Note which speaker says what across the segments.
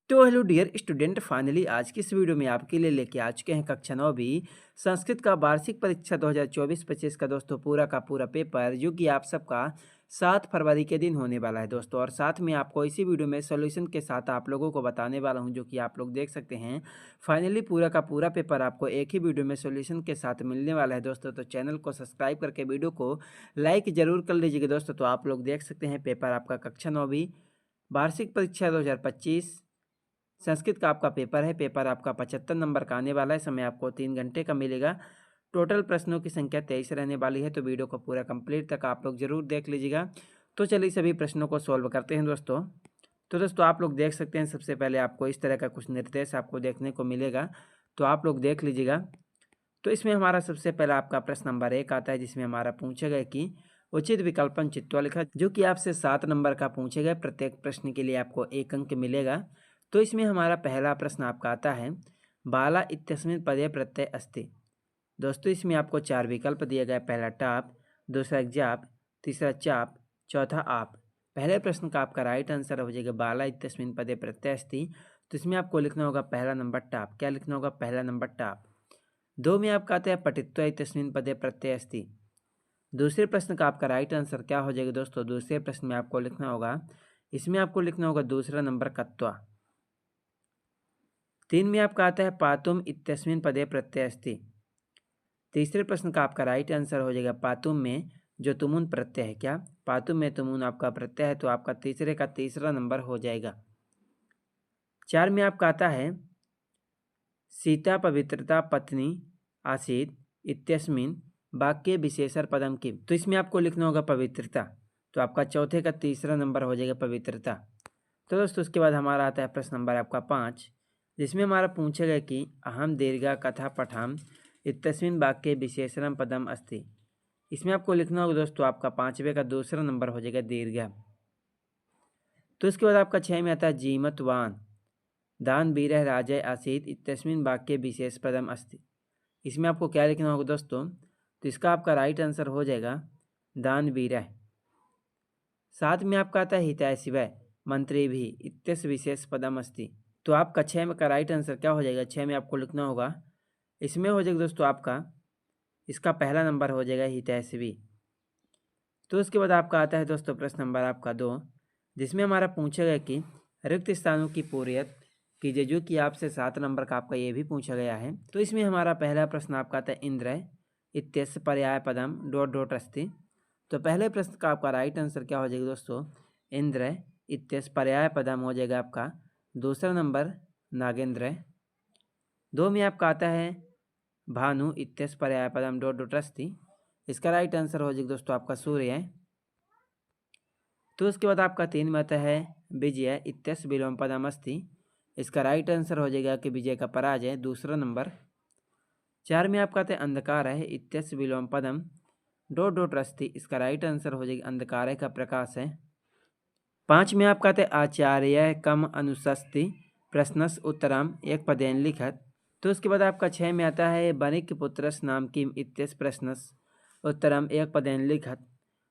Speaker 1: तो hello dear student, finally आज की इस वीडियो में आपके लिए लेके आ चुके हैं कक्षा 9 भी संस्कृत का वार्षिक परीक्षा 2024-25 का दोस्तों पूरा का पूरा पेपर, जो कि आप सबका 7 फरवरी के दिन होने वाला है दोस्तों। और साथ में आपको इसी वीडियो में सॉल्यूशन के साथ आप लोगों को बताने वाला हूं, जो कि आप लोग देख सकते हैं। फाइनली पूरा का पूरा पेपर आपको एक ही वीडियो में सॉल्यूशन के साथ मिलने वाला है दोस्तों। तो चैनल को सब्सक्राइब करके वीडियो को लाइक जरूर कर लीजिएगा दोस्तों। तो आप लोग देख सकते हैं पेपर आपका कक्षा 9 भी वार्षिक परीक्षा 2025 संस्कृत का आपका पेपर है। पेपर आपका 75 नंबर का आने वाला है। समय आपको 3 घंटे का मिलेगा। टोटल प्रश्नों की संख्या 23 रहने वाली है। तो वीडियो को पूरा कंप्लीट तक आप लोग जरूर देख लीजिएगा। तो चलिए सभी प्रश्नों को सॉल्व करते हैं दोस्तों। तो दोस्तों आप लोग देख सकते हैं, सबसे पहले आपको इस तरह का कुछ निर्देश आपको देखने को मिलेगा, तो आप लोग देख लीजिएगा। तो इसमें हमारा सबसे पहला आपका प्रश्न नंबर 1 आता है, जिसमें हमारा पूछा गया कि उचित विकल्पन चित्वा लिखा, जो कि आपसे 7 नंबर का पूछे गए। प्रत्येक प्रश्न के लिए आपको 1 अंक मिलेगा। तो इसमें हमारा पहला प्रश्न आपका आता है, बाला इत्यस्मिन् पदे प्रत्यय अस्ति। दोस्तों इसमें आपको 4 विकल्प दिए गए। पहला टाप, दूसरा जाप, तीसरा चाप, चौथा आप। पहले प्रश्न का आपका राइट आंसर हो जाएगा बाला इत्यस्मिन् पदे प्रत्यय अस्ति। तो इसमें आपको लिखना होगा पहला नंबर टाप। क्या लिखना होगा? पहला नंबर टाप। 2 में आपका आता है पठित्वा इत्यस्मिन् पदे प्रत्यय अस्ति। दूसरे प्रश्न का आपका राइट आंसर क्या हो जाएगा दोस्तों? दूसरे प्रश्न में आपको लिखना होगा, इसमें आपको लिखना होगा दूसरा नंबर कत्वा। 3 में आपका आता है पातुम इत्यस्मिन् पदे प्रत्यय अस्ति। तीसरे प्रश्न का आपका राइट आंसर हो जाएगा पातुम में जो तुमुन प्रत्यय है। क्या? पातुम में तुमुन आपका प्रत्यय है, तो आपका तीसरे का तीसरा नंबर हो जाएगा। 4 में आपका आता है सीता पवित्रता पत्नी आसीत इत्यस्मिन् वाक्य विशेषण पदम की। तो इसमें आपको लिखना होगा पवित्रता। तो आपका चौथे का तीसरा नंबर हो जाएगा पवित्रता। तो दोस्तों उसके बाद हमारा आता है प्रश्न नंबर आपका 5, जिसमें हमारा पूछा गया कि अहम दीर्घा कथा पठाम इत्यस्मिन् वाक्ये विशेषणम पदम अस्ति। इसमें आपको लिखना होगा दोस्तों, आपका 5वें का दूसरा नंबर हो जाएगा दीर्घा। तो उसके बाद आपका 6 में आता है जीमतवान दान वीरः राजय आसीत इत्यस्मिन् वाक्ये विशेष पदम अस्ति। इसमें आपको क्या लिखना होगा दोस्तों? तो इसका आपका राइट आंसर हो जाएगा दान वीरः। 7 में आपका आता है हिताय शिवाय मंत्री भी इत्यस्य विशेष पदम अस्ति। तो आपका 6 में का राइट आंसर क्या हो जाएगा? 6 में आपको लिखना होगा, इसमें हो जाएगा दोस्तों आपका, इसका पहला नंबर हो जाएगा हितैषवी। तो उसके बाद आपका आता है दोस्तों प्रश्न नंबर आपका 2, जिसमें हमारा पूछा गया कि रिक्त स्थानों की पूर्यत कीजिए, जो कि आपसे 7 नंबर का आपका ये भी पूछा गया है। तो इसमें हमारा पहला प्रश्न आपका आता है इंद्र इत्यस्य पर्याय पदम डॉट डॉट अस्ति। तो पहले प्रश्न का आपका राइट आंसर क्या हो जाएगा दोस्तों? इंद्र इत्यस्य पर्याय पदम हो जाएगा आपका दूसरा नंबर नागेंद्र। 2 में आपका आता है भानु इत्यस्य पर्याय पदम डॉट डॉट अस्ति। इसका राइट आंसर हो जाएगा दोस्तों आपका सूर्य है। तो उसके बाद आपका 3 में आता है विजय इत्यस्य विलोम पदम अस्ति। इसका राइट आंसर हो जाएगा कि विजय का पराजय दूसरा नंबर। 4 में आपका आता है अंधकार है इत्यस्य विलोम पदम डॉट डॉट अस्ति। इसका राइट आंसर हो जाएगा अंधकार का प्रकाश है। 5 में आपका आता है आचार्य कम अनुशस्ति प्रश्नस उत्तरम एक पदेन लिखत। तो उसके बाद आपका 6 में आता है बनिक पुत्रस नाम किम इत्यस्य प्रश्नस उत्तरम एक पदेन लिखत।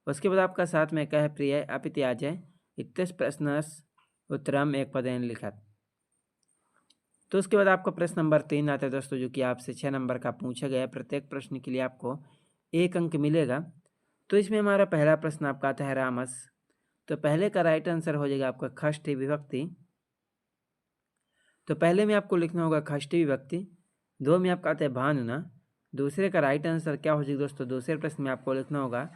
Speaker 1: उसके बाद आपका 7 में कह प्रिय अपित्याजय इत्यस्य प्रश्नस उत्तरम एक पदेन लिखत। तो उसके बाद आपका प्रश्न नंबर 3 आता है दोस्तों, जो कि आपसे 6 नंबर का पूछा गया है। प्रत्येक प्रश्न के लिए आपको 1 अंक मिलेगा। तो इसमें हमारा पहला प्रश्न आपका आता है रामस। तो पहले का राइट आंसर हो जाएगा आपका षष्ठी विभक्ति। तो पहले में आपको लिखना होगा षष्ठी विभक्ति। 2 में आपका आता है भानुना। दूसरे का राइट आंसर क्या हो जाएगा दोस्तों? दूसरे प्रश्न में आपको लिखना होगा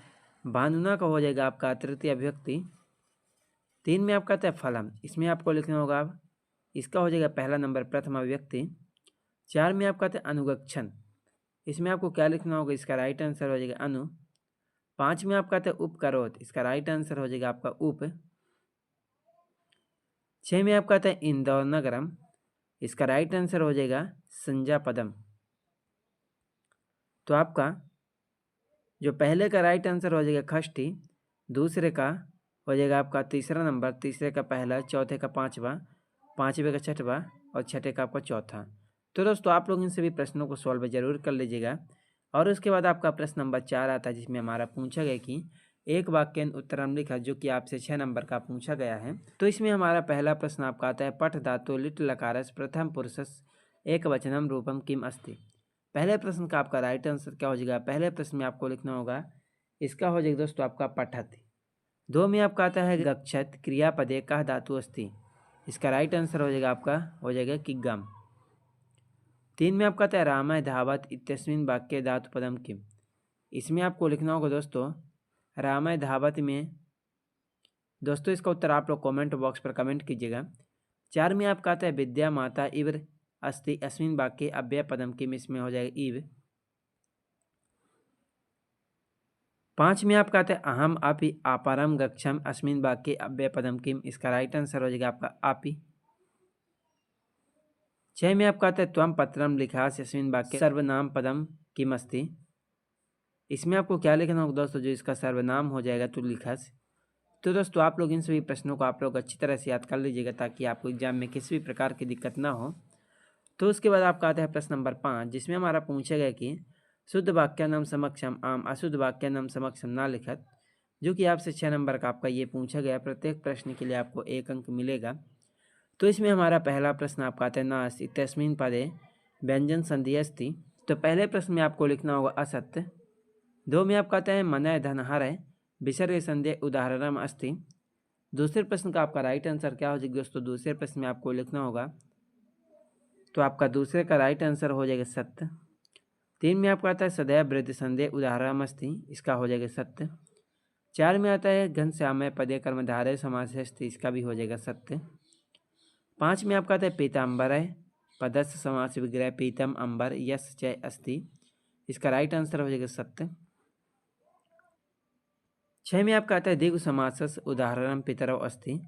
Speaker 1: भानुना का हो जाएगा आपका तृतीय विभक्ति। 3 में आपका आता है फलम। इसमें आपको लिखना होगा, इसका हो जाएगा पहला नंबर प्रथमा विभक्ति। 4 में आपका आता है अनुगक्षण। इसमें आपको क्या लिखना होगा? इसका राइट आंसर हो जाएगा अनु। 5 में आपका आता है उपकरोत। इसका राइट आंसर हो जाएगा आपका उप। 6 में आपका आता है इंदौर नगरम। इसका राइट आंसर हो जाएगा संज्ञा पदम। तो आपका जो पहले का राइट आंसर हो जाएगा षष्ठी, दूसरे का हो जाएगा आपका तीसरा नंबर, तीसरे का पहला, चौथे का पांचवा, पांचवे का छठवा और छठे का आपका चौथा। तो दोस्तों आप लोग इन सभी प्रश्नों को सॉल्व जरूर कर लीजिएगा। और उसके बाद आपका प्रश्न नंबर 4 आता है, जिसमें हमारा पूछा गया कि एक वाक्य उत्तरम लिखत, जो कि आपसे 6 नंबर का पूछा गया है। तो इसमें हमारा पहला प्रश्न आपका आता है, पठ धातु लिट लकारस प्रथम पुरुषस एक वचनम रूपम किम अस्ति। पहले प्रश्न का आपका राइट आंसर क्या हो जाएगा? पहले प्रश्न में आपको लिखना होगा, इसका हो जाएगा दोस्तों आपका पठत। 2 में आपका आता है गच्छत क्रियापदे कह धातु अस्ति। इसका राइट आंसर हो जाएगा आपका हो जाएगा किग्गम। 3 में आपका आता है रामाय धावत इत्यस्मिन् वाक्ये धातु पदम किम। इसमें आपको लिखना होगा दोस्तों रामाय धावत में, दोस्तों इसका उत्तर आप लोग कमेंट बॉक्स पर कमेंट कीजिएगा। 4 में आपका आता है विद्या माता इव अस्ति अस्मिन् वाक्ये अव्यय पदम किम। इसमें हो जाएगा इव। 5 में आपका आता है अहम अपि अपरम गच्छम अस्मिन् वाक्ये अव्यय पदम किम। इसका राइट आंसर हो जाएगा आपका अपि। 6 में आपका आता है त्वम पत्रम लिखास अस्मिन् वाक्ये सर्वनाम पदम किम अस्ति। इसमें आपको क्या लिखना होगा दोस्तों? जो इसका सर्वनाम हो जाएगा तो लिखास। तो दोस्तों आप लोग इन सभी प्रश्नों को आप लोग अच्छी तरह से याद कर लीजिएगा, ताकि आपको एग्जाम में किसी भी प्रकार की दिक्कत ना हो। तो उसके बाद आपका आता है प्रश्न नंबर 5, जिसमें हमारा पूछा गया कि शुद्ध वाक्यानाम समक्षम आम अशुद्ध वाक्यानाम समक्षम ना लिखत, जो कि आपसे 6 नंबर का आपका ये पूछा गया। प्रत्येक प्रश्न के लिए आपको 1 अंक मिलेगा। तो इसमें हमारा पहला प्रश्न आपका आता है नास्ति तस्मिन् पदे व्यंजन संधि अस्ति। तो पहले प्रश्न में आपको लिखना होगा असत्य। 2 में आपका आता है मनय धनहरय विसर्ग संधि उदाहरणम अस्ति। दूसरे प्रश्न का आपका राइट आंसर क्या हो जाएगा दोस्तों? दूसरे प्रश्न में आपको लिखना होगा, तो आपका दूसरे का राइट आंसर हो जाएगा सत्य। 3 में आपका आता है सदैव वृद्धि संधि उदाहरणम अस्ति। इसका हो जाएगा सत्य। 4 में आता है घनश्यामय पदे कर्मधारय समास अस्ति। इसका भी हो जाएगा सत्य। 5 में आपका आता है पीताम्बरय पदस्य समास विग्रह पीतम अंबर यश चय अस्ति। इसका राइट आंसर हो जाएगा सत्य। 6 में आपका आता है दीर्घ समासस उदाहरणम पितरव अस्ति।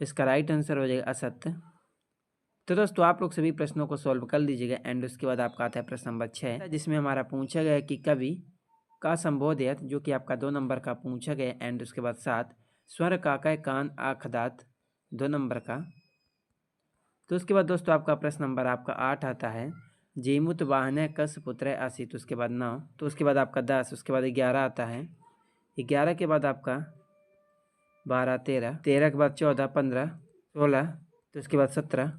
Speaker 1: इसका राइट आंसर हो जाएगा असत्य। तो दोस्तों आप लोग सभी प्रश्नों को सॉल्व कर लीजिएगा। एंड उसके बाद आपका आता है प्रश्न नंबर 6, जिसमें हमारा पूछा गया है कि कवि का संबोधित, जो कि आपका 2 नंबर का पूछा गया। एंड उसके बाद 7 स्वर काकय कान आखदात 2 नंबर का। तो उसके बाद दोस्तों आपका प्रश्न नंबर आपका 8 आता है जीमुत वाहन कस पुत्र आसित। उसके बाद 9। तो उसके बाद आपका 10। उसके बाद 11 आता है। 11 के बाद आपका 12 13, 13 के बाद 14 15 16। तो उसके बाद 17,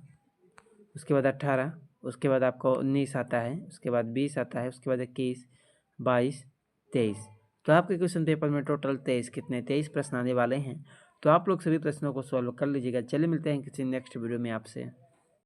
Speaker 1: उसके बाद 18, उसके बाद आपको 19 आता है, उसके बाद 20 आता है, उसके बाद 21 22 23। तो आपके क्वेश्चन पेपर में टोटल 23 प्रश्न आने वाले हैं। तो आप लोग सभी प्रश्नों को सॉल्व कर लीजिएगा। चलिए मिलते हैं किसी नेक्स्ट वीडियो में आपसे।